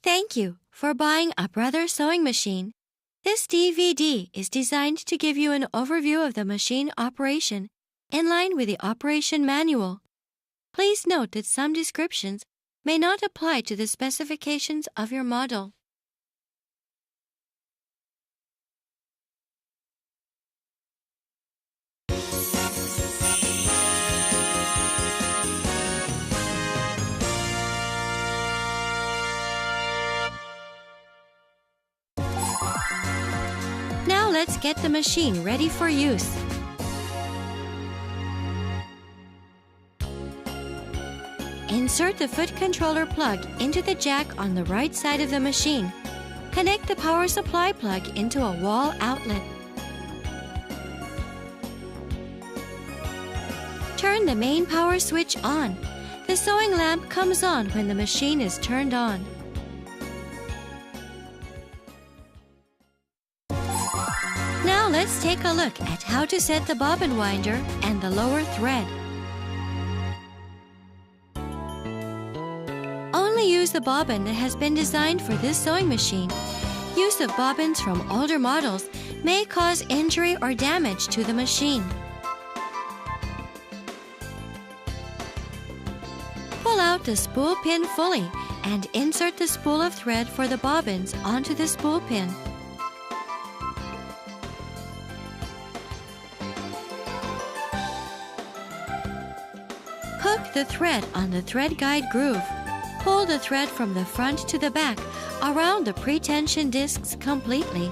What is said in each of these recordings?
Thank you for buying a Brother sewing machine. This DVD is designed to give you an overview of the machine operation in line with the operation manual. Please note that some descriptions may not apply to the specifications of your model. Now let's get the machine ready for use. Insert the foot controller plug into the jack on the right side of the machine. Connect the power supply plug into a wall outlet. Turn the main power switch on. The sewing lamp comes on when the machine is turned on. Now let's take a look at how to set the bobbin winder and the lower thread. Only use the bobbin that has been designed for this sewing machine. Use of bobbins from older models may cause injury or damage to the machine. Pull out the spool pin fully and insert the spool of thread for the bobbins onto the spool pin. Hook the thread on the thread guide groove. Pull the thread from the front to the back around the pre-tension discs completely.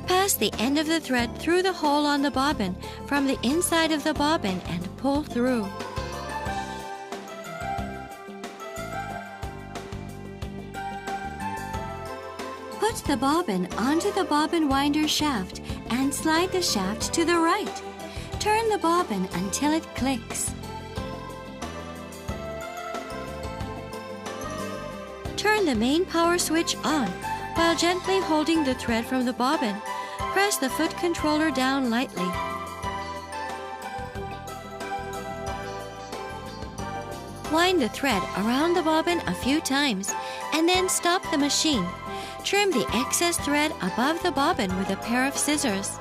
Pass the end of the thread through the hole on the bobbin from the inside of the bobbin and pull through. Put the bobbin onto the bobbin winder shaft and slide the shaft to the right. Turn the bobbin until it clicks. Turn the main power switch on while gently holding the thread from the bobbin. Press the foot controller down lightly. Wind the thread around the bobbin a few times and then stop the machine. Trim the excess thread above the bobbin with a pair of scissors.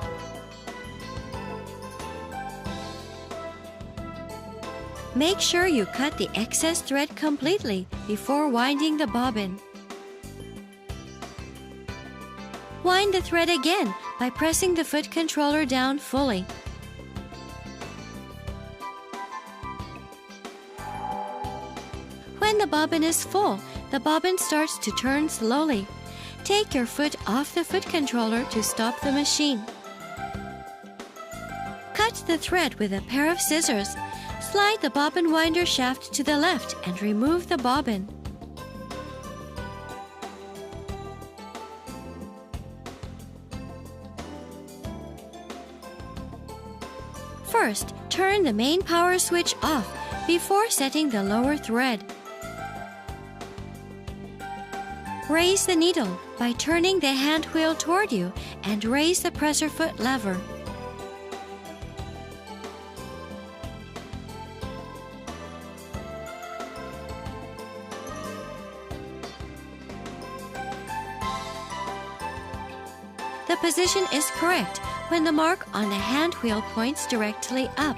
Make sure you cut the excess thread completely before winding the bobbin. Wind the thread again by pressing the foot controller down fully. When the bobbin is full, the bobbin starts to turn slowly. Take your foot off the foot controller to stop the machine. Cut the thread with a pair of scissors. Slide the bobbin winder shaft to the left and remove the bobbin. First, turn the main power switch off before setting the lower thread. Raise the needle by turning the hand wheel toward you and raise the presser foot lever. The position is correct when the mark on the hand wheel points directly up.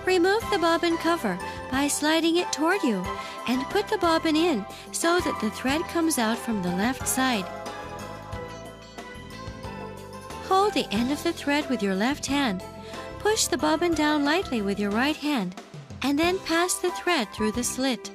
Remove the bobbin cover by sliding it toward you and put the bobbin in so that the thread comes out from the left side. Hold the end of the thread with your left hand. Push the bobbin down lightly with your right hand and then pass the thread through the slit.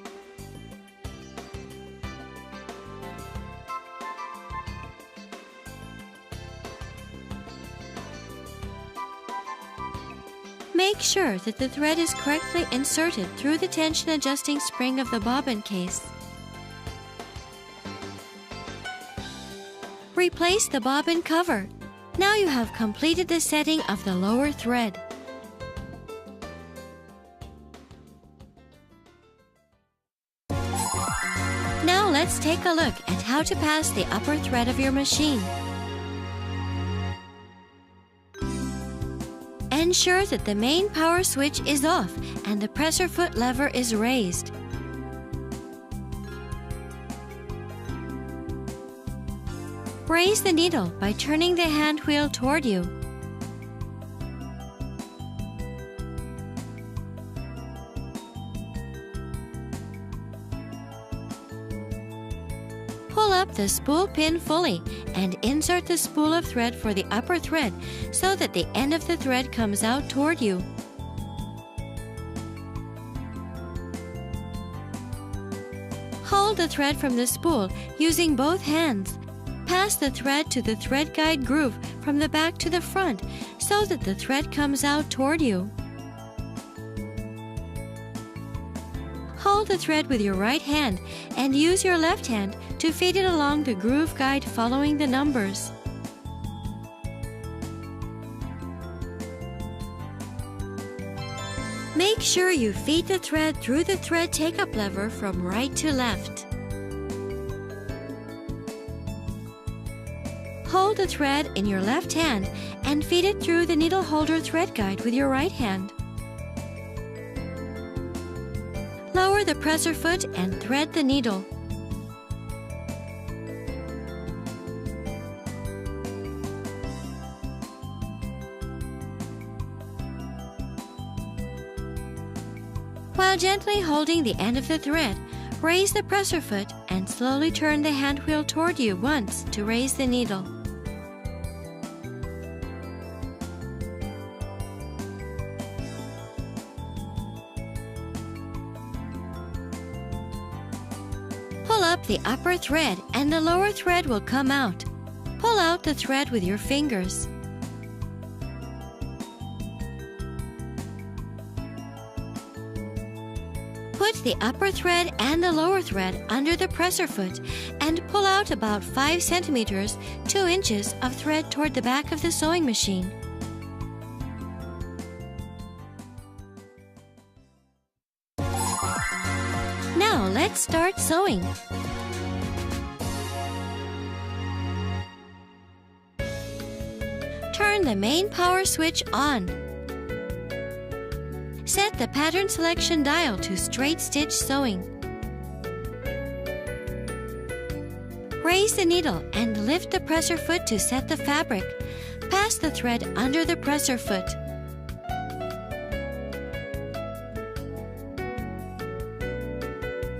Make sure that the thread is correctly inserted through the tension adjusting spring of the bobbin case. Replace the bobbin cover. Now you have completed the setting of the lower thread. Now let's take a look at how to pass the upper thread of your machine. Ensure that the main power switch is off and the presser foot lever is raised. Raise the needle by turning the hand wheel toward you. Pull up the spool pin fully and insert the spool of thread for the upper thread so that the end of the thread comes out toward you. Hold the thread from the spool using both hands. Pass the thread to the thread guide groove from the back to the front so that the thread comes out toward you. Hold the thread with your right hand and use your left hand to feed it along the groove guide following the numbers. Make sure you feed the thread through the thread take-up lever from right to left. Hold the thread in your left hand and feed it through the needle holder thread guide with your right hand. Lower the presser foot and thread the needle. While gently holding the end of the thread, raise the presser foot and slowly turn the hand wheel toward you once to raise the needle. Pull up the upper thread and the lower thread will come out. Pull out the thread with your fingers. Put the upper thread and the lower thread under the presser foot and pull out about 5 centimeters, 2 inches of thread toward the back of the sewing machine. Now let's start sewing. Turn the main power switch on. Set the pattern selection dial to straight stitch sewing. Raise the needle and lift the presser foot to set the fabric. Pass the thread under the presser foot.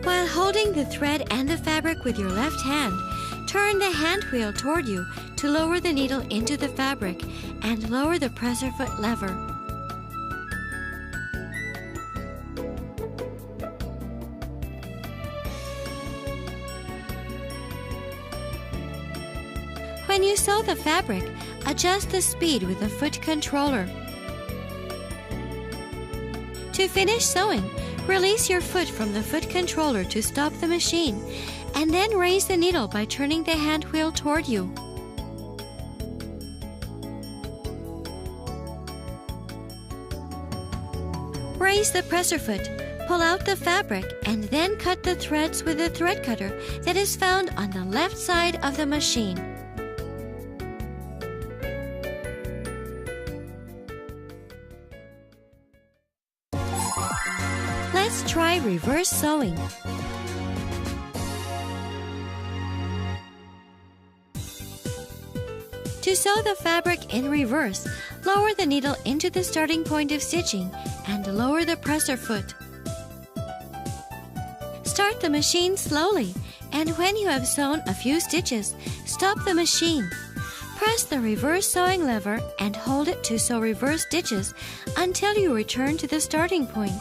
While holding the thread and the fabric with your left hand, turn the hand wheel toward you to lower the needle into the fabric and lower the presser foot lever. When you sew the fabric, adjust the speed with the foot controller. To finish sewing, release your foot from the foot controller to stop the machine, and then raise the needle by turning the hand wheel toward you. Raise the presser foot, pull out the fabric, and then cut the threads with the thread cutter that is found on the left side of the machine. Let's try reverse sewing. To sew the fabric in reverse, lower the needle into the starting point of stitching and lower the presser foot. Start the machine slowly, and when you have sewn a few stitches, stop the machine. Press the reverse sewing lever and hold it to sew reverse stitches until you return to the starting point.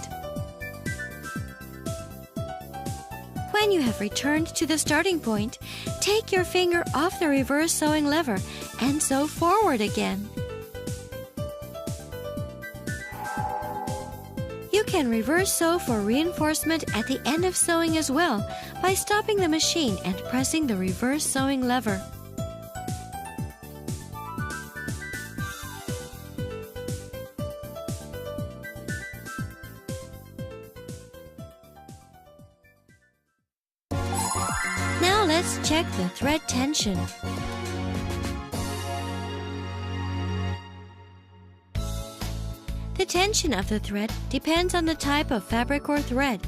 When you have returned to the starting point, take your finger off the reverse sewing lever and sew forward again. You can reverse sew for reinforcement at the end of sewing as well by stopping the machine and pressing the reverse sewing lever. Now let's check the thread tension. The tension of the thread depends on the type of fabric or thread.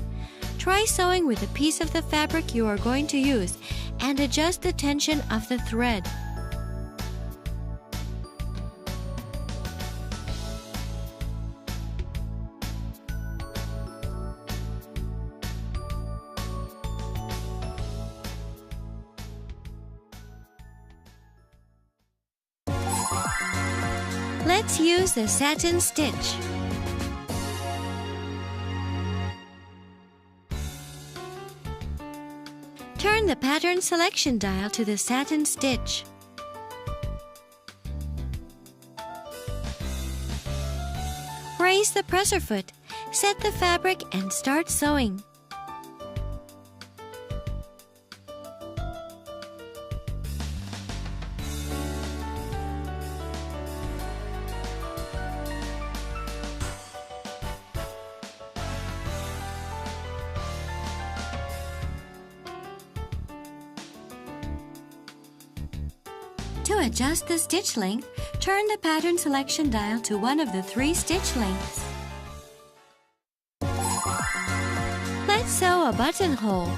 Try sewing with the piece of the fabric you are going to use and adjust the tension of the thread. Let's use the satin stitch. Turn the pattern selection dial to the satin stitch. Raise the presser foot, set the fabric and start sewing. To adjust the stitch length, turn the pattern selection dial to one of the 3 stitch lengths. Let's sew a buttonhole.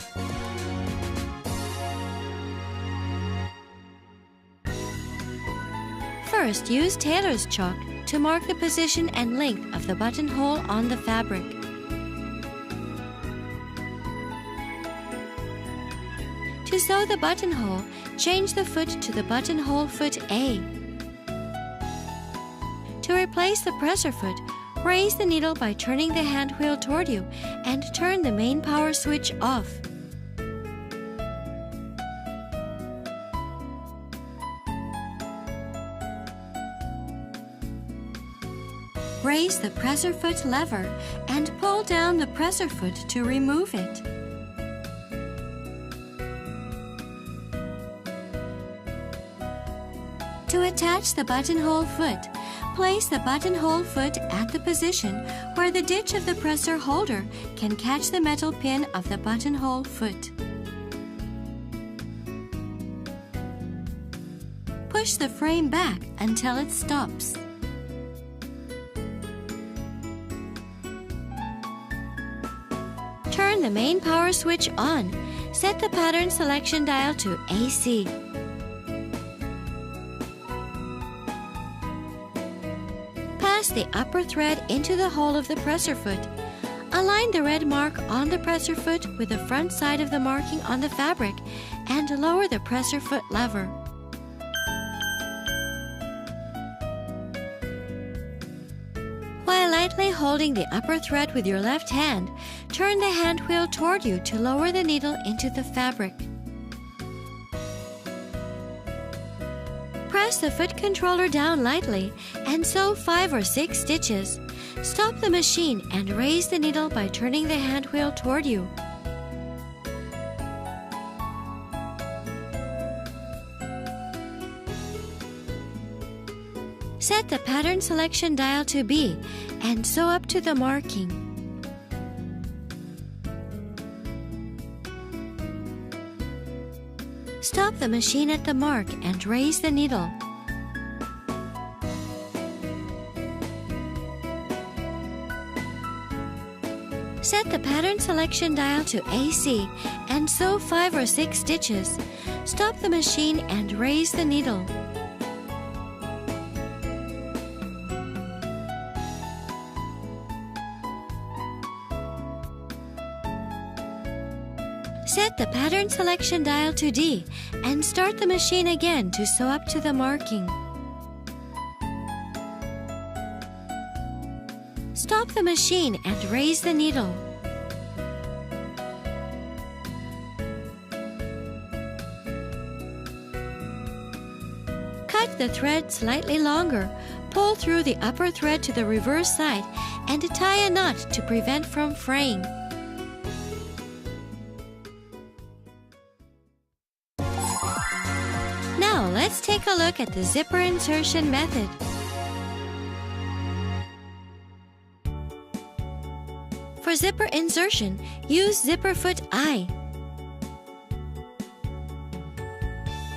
First, use tailor's chalk to mark the position and length of the buttonhole on the fabric. To sew the buttonhole, change the foot to the buttonhole foot A. To replace the presser foot, raise the needle by turning the hand wheel toward you and turn the main power switch off. Raise the presser foot lever and pull down the presser foot to remove it. To attach the buttonhole foot, place the buttonhole foot at the position where the ditch of the presser holder can catch the metal pin of the buttonhole foot. Push the frame back until it stops. Turn the main power switch on. Set the pattern selection dial to AC. Pass the upper thread into the hole of the presser foot. Align the red mark on the presser foot with the front side of the marking on the fabric and lower the presser foot lever. While lightly holding the upper thread with your left hand, turn the hand wheel toward you to lower the needle into the fabric. Press the foot controller down lightly and sew 5 or 6 stitches. Stop the machine and raise the needle by turning the hand wheel toward you. Set the pattern selection dial to B and sew up to the marking. Stop the machine at the mark and raise the needle. Set the pattern selection dial to AC and sew 5 or 6 stitches. Stop the machine and raise the needle. Set the pattern selection dial to D and start the machine again to sew up to the marking. Stop the machine and raise the needle. Cut the thread slightly longer. Pull through the upper thread to the reverse side and tie a knot to prevent from fraying. Now let's take a look at the zipper insertion method. For zipper insertion, use zipper foot I.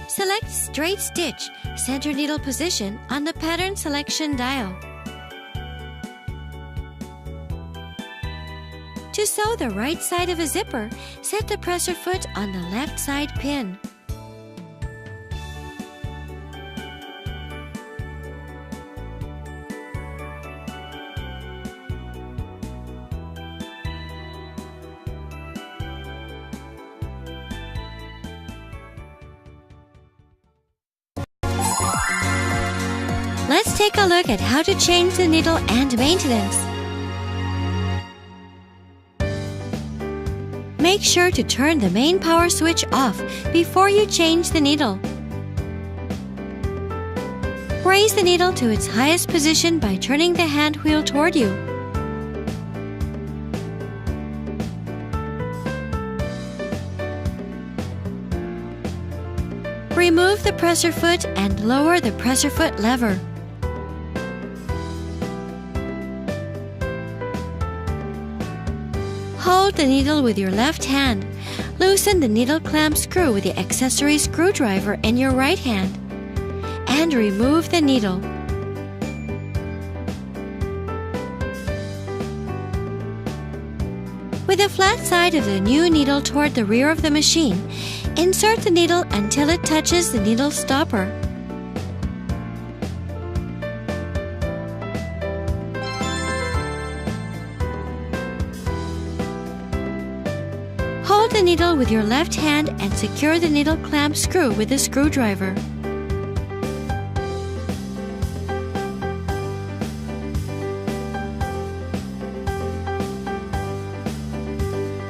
Select straight stitch, center needle position on the pattern selection dial. sew the right side of a zipper, set the presser foot on the left side pin. Let's take a look at how to change the needle and maintenance. Make sure to turn the main power switch off before you change the needle. Raise the needle to its highest position by turning the hand wheel toward you. Remove the presser foot and lower the presser foot lever. Hold the needle with your left hand. Loosen the needle clamp screw with the accessory screwdriver in your right hand. And remove the needle. With the flat side of the new needle toward the rear of the machine, insert the needle until it touches the needle stopper. Hold the needle with your left hand and secure the needle clamp screw with the screwdriver.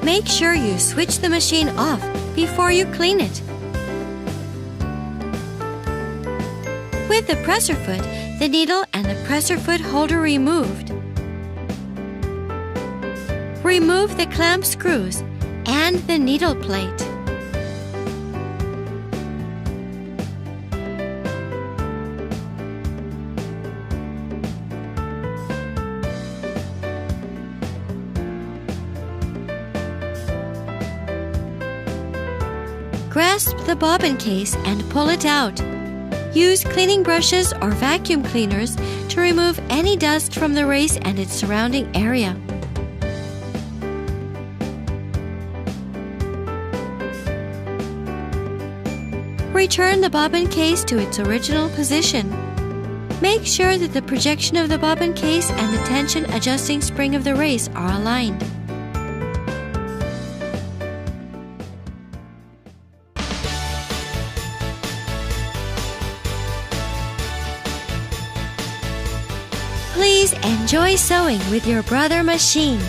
Make sure you switch the machine off before you clean it. With the presser foot, the needle and the presser foot holder removed. Remove the clamp screws and the needle plate. Grasp the bobbin case and pull it out. Use cleaning brushes or vacuum cleaners to remove any dust from the race and its surrounding area. Return the bobbin case to its original position. Make sure that the projection of the bobbin case and the tension adjusting spring of the race are aligned. Please enjoy sewing with your brother machine.